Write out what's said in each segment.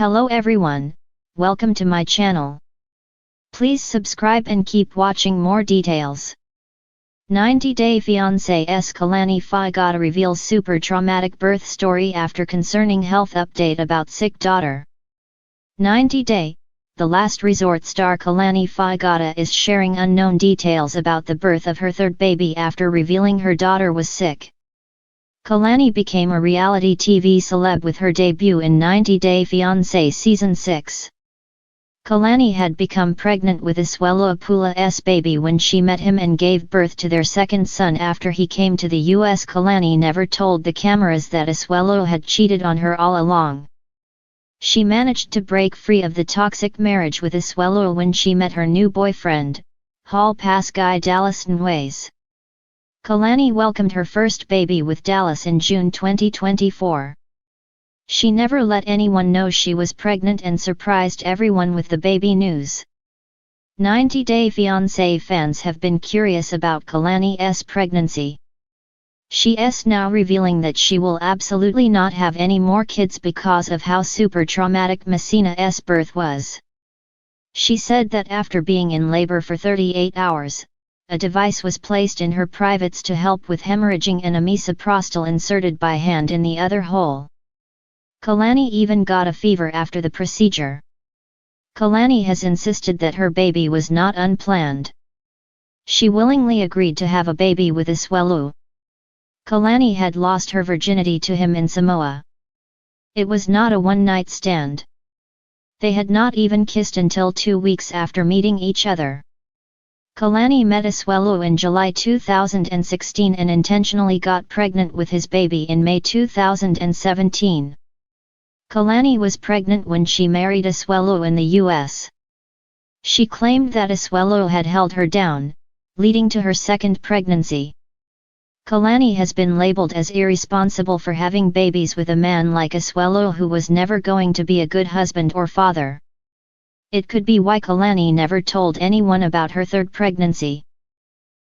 Hello everyone, welcome to my channel. Please subscribe and keep watching more details. 90-day Fiancé Kalani Faagata reveals super traumatic birth story after concerning health update about sick daughter. 90-day, the last resort star Kalani Faagata is sharing unknown details about the birth of her third baby after revealing her daughter was sick. Kalani became a reality TV celeb with her debut in 90 Day Fiancé Season 6. Kalani had become pregnant with Asuelo Apula's baby when she met him and gave birth to their second son after he came to the US. Kalani never told the cameras that Asuelo had cheated on her all along. She managed to break free of the toxic marriage with Asuelo when she met her new boyfriend, Hall Pass guy Dallas Nwais. Kalani welcomed her first baby with Dallas in June 2024. She never let anyone know she was pregnant and surprised everyone with the baby news. 90 Day Fiancé fans have been curious about Kalani's pregnancy. She's now revealing that she will absolutely not have any more kids because of how super traumatic Messina's birth was. She said that after being in labor for 38 hours, a device was placed in her privates to help with hemorrhaging and a misoprostol inserted by hand in the other hole. Kalani even got a fever after the procedure. Kalani has insisted that her baby was not unplanned. She willingly agreed to have a baby with Asuelo. Kalani had lost her virginity to him in Samoa. It was not a one-night stand. They had not even kissed until 2 weeks after meeting each other. Kalani met Asuelo in July 2016 and intentionally got pregnant with his baby in May 2017. Kalani was pregnant when she married Asuelo in the US. She claimed that Asuelo had held her down, leading to her second pregnancy. Kalani has been labeled as irresponsible for having babies with a man like Asuelo who was never going to be a good husband or father. It could be why Kalani never told anyone about her third pregnancy.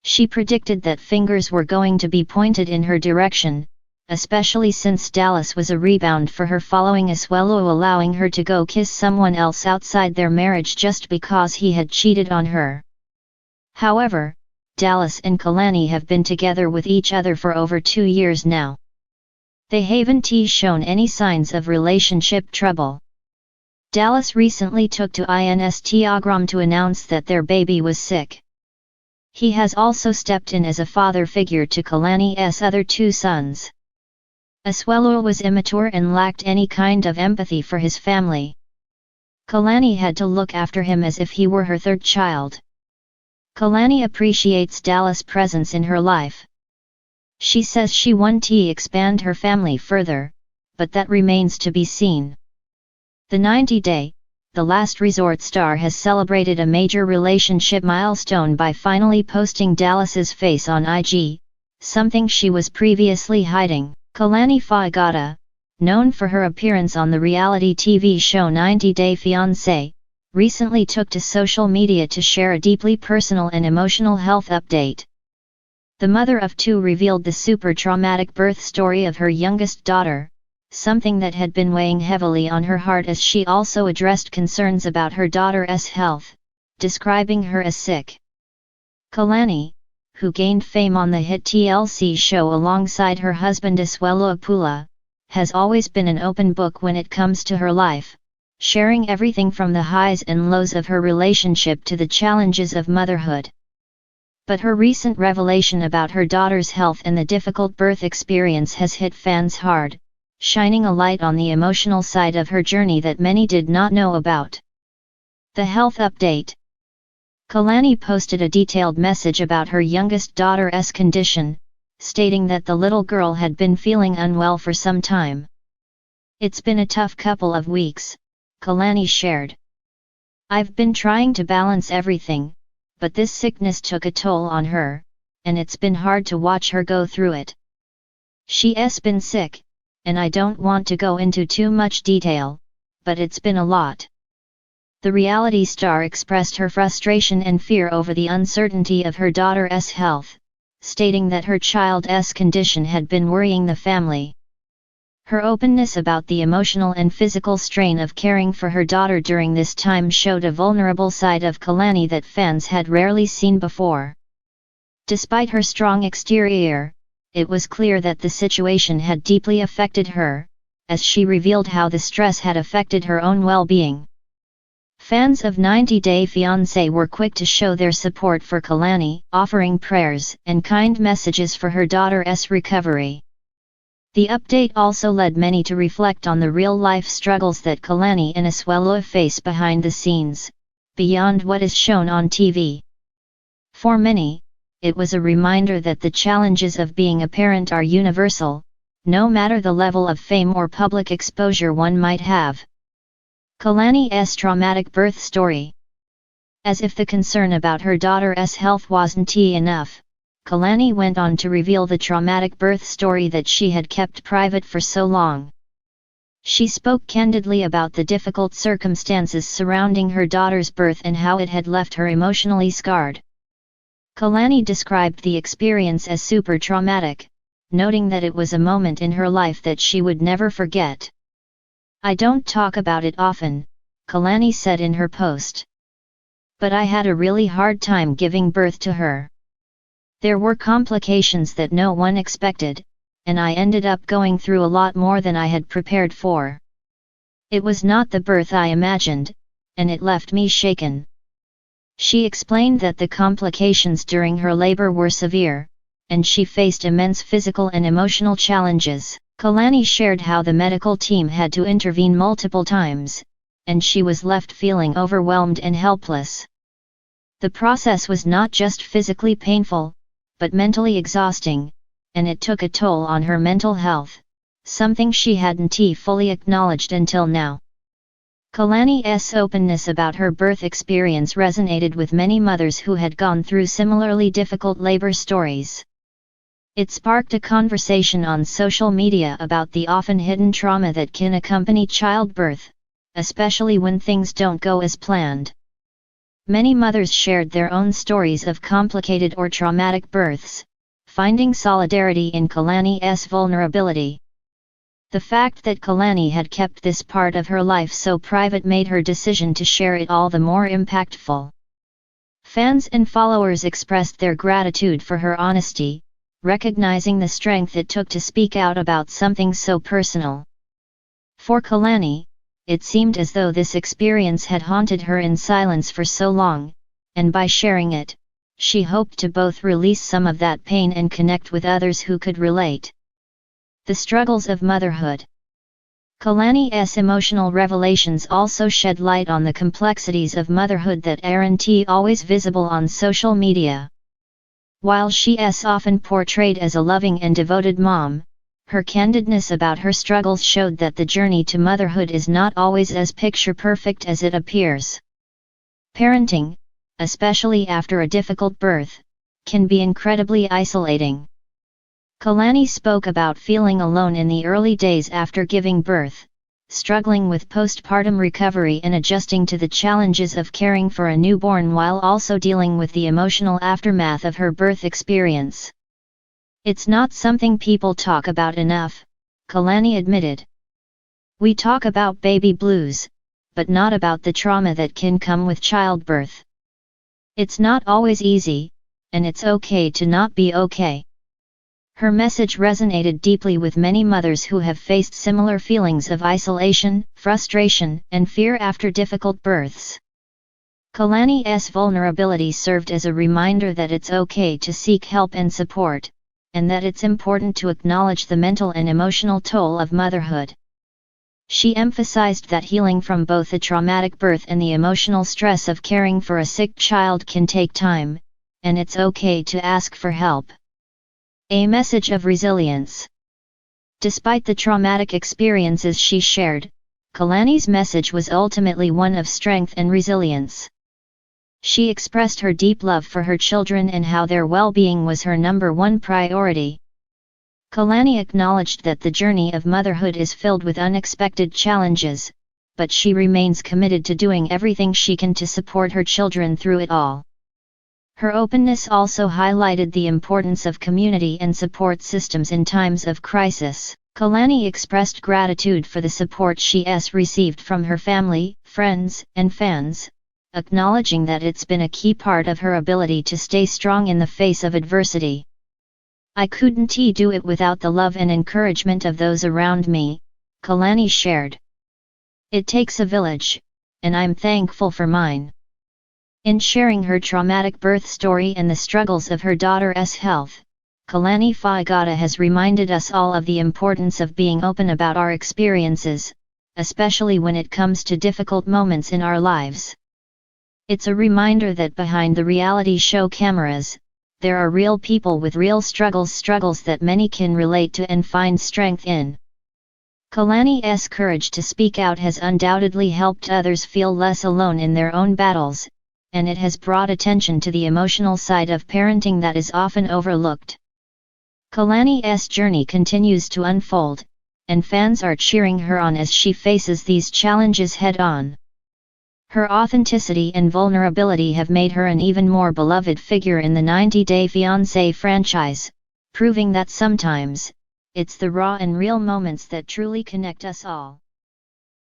She predicted that fingers were going to be pointed in her direction, especially since Dallas was a rebound for her following Asuelo allowing her to go kiss someone else outside their marriage just because he had cheated on her. However, Dallas and Kalani have been together with each other for over 2 years now. They haven't shown any signs of relationship trouble. Dallas recently took to Instagram to announce that their baby was sick. He has also stepped in as a father figure to Kalani's other 2 sons. Asuelo was immature and lacked any kind of empathy for his family. Kalani had to look after him as if he were her third child. Kalani appreciates Dallas' presence in her life. She says she wants to expand her family further, but that remains to be seen. The 90-day, the last resort star has celebrated a major relationship milestone by finally posting Dallas's face on IG, something she was previously hiding. Kalani Faagata, known for her appearance on the reality TV show 90 Day Fiancé, recently took to social media to share a deeply personal and emotional health update. The mother of 2 revealed the super traumatic birth story of her youngest daughter, something that had been weighing heavily on her heart as she also addressed concerns about her daughter's health, describing her as sick. Kalani, who gained fame on the hit TLC show alongside her husband Asuelo Apula, has always been an open book when it comes to her life, sharing everything from the highs and lows of her relationship to the challenges of motherhood. But her recent revelation about her daughter's health and the difficult birth experience has hit fans hard, shining a light on the emotional side of her journey that many did not know about. The health update. Kalani posted a detailed message about her youngest daughter's condition, stating that the little girl had been feeling unwell for some time. "It's been a tough couple of weeks," Kalani shared. "I've been trying to balance everything, but this sickness took a toll on her, and it's been hard to watch her go through it. She's been sick, and I don't want to go into too much detail, but it's been a lot." The reality star expressed her frustration and fear over the uncertainty of her daughter's health, stating that her child's condition had been worrying the family. Her openness about the emotional and physical strain of caring for her daughter during this time showed a vulnerable side of Kalani that fans had rarely seen before. Despite her strong exterior, it was clear that the situation had deeply affected her, as she revealed how the stress had affected her own well-being. Fans of 90 Day Fiancé were quick to show their support for Kalani, offering prayers and kind messages for her daughter's recovery. The update also led many to reflect on the real-life struggles that Kalani and Asuelo face behind the scenes, beyond what is shown on TV. For many, it was a reminder that the challenges of being a parent are universal, no matter the level of fame or public exposure one might have. Kalani's traumatic birth story. As if the concern about her daughter's health wasn't enough, Kalani went on to reveal the traumatic birth story that she had kept private for so long. She spoke candidly about the difficult circumstances surrounding her daughter's birth and how it had left her emotionally scarred. Kalani described the experience as super traumatic, noting that it was a moment in her life that she would never forget. "I don't talk about it often," Kalani said in her post. "But I had a really hard time giving birth to her. There were complications that no one expected, and I ended up going through a lot more than I had prepared for. It was not the birth I imagined, and it left me shaken." She explained that the complications during her labor were severe, and she faced immense physical and emotional challenges. Kalani shared how the medical team had to intervene multiple times, and she was left feeling overwhelmed and helpless. The process was not just physically painful, but mentally exhausting, and it took a toll on her mental health, something she hadn't fully acknowledged until now. Kalani's openness about her birth experience resonated with many mothers who had gone through similarly difficult labor stories. It sparked a conversation on social media about the often hidden trauma that can accompany childbirth, especially when things don't go as planned. Many mothers shared their own stories of complicated or traumatic births, finding solidarity in Kalani's vulnerability. The fact that Kalani had kept this part of her life so private made her decision to share it all the more impactful. Fans and followers expressed their gratitude for her honesty, recognizing the strength it took to speak out about something so personal. For Kalani, it seemed as though this experience had haunted her in silence for so long, and by sharing it, she hoped to both release some of that pain and connect with others who could relate. The struggles of motherhood. Kalani's emotional revelations also shed light on the complexities of motherhood that aren't always visible on social media. While she is often portrayed as a loving and devoted mom, her candidness about her struggles showed that the journey to motherhood is not always as picture-perfect as it appears. Parenting, especially after a difficult birth, can be incredibly isolating. Kalani spoke about feeling alone in the early days after giving birth, struggling with postpartum recovery and adjusting to the challenges of caring for a newborn while also dealing with the emotional aftermath of her birth experience. "It's not something people talk about enough," Kalani admitted. "We talk about baby blues, but not about the trauma that can come with childbirth. It's not always easy, and it's okay to not be okay." Her message resonated deeply with many mothers who have faced similar feelings of isolation, frustration, and fear after difficult births. Kalani's vulnerability served as a reminder that it's okay to seek help and support, and that it's important to acknowledge the mental and emotional toll of motherhood. She emphasized that healing from both a traumatic birth and the emotional stress of caring for a sick child can take time, and it's okay to ask for help. A message of resilience. Despite the traumatic experiences she shared, Kalani's message was ultimately one of strength and resilience. She expressed her deep love for her children and how their well-being was her number one priority. Kalani acknowledged that the journey of motherhood is filled with unexpected challenges, but she remains committed to doing everything she can to support her children through it all. Her openness also highlighted the importance of community and support systems in times of crisis. Kalani expressed gratitude for the support she's received from her family, friends, and fans, acknowledging that it's been a key part of her ability to stay strong in the face of adversity. "I couldn't do it without the love and encouragement of those around me," Kalani shared. "It takes a village, and I'm thankful for mine." In sharing her traumatic birth story and the struggles of her daughter's health, Kalani Faagata has reminded us all of the importance of being open about our experiences, especially when it comes to difficult moments in our lives. It's a reminder that behind the reality show cameras, there are real people with real struggles that many can relate to and find strength in. Kalani's courage to speak out has undoubtedly helped others feel less alone in their own battles, and it has brought attention to the emotional side of parenting that is often overlooked. Kalani's journey continues to unfold, and fans are cheering her on as she faces these challenges head-on. Her authenticity and vulnerability have made her an even more beloved figure in the 90-Day Fiancé franchise, proving that sometimes, it's the raw and real moments that truly connect us all.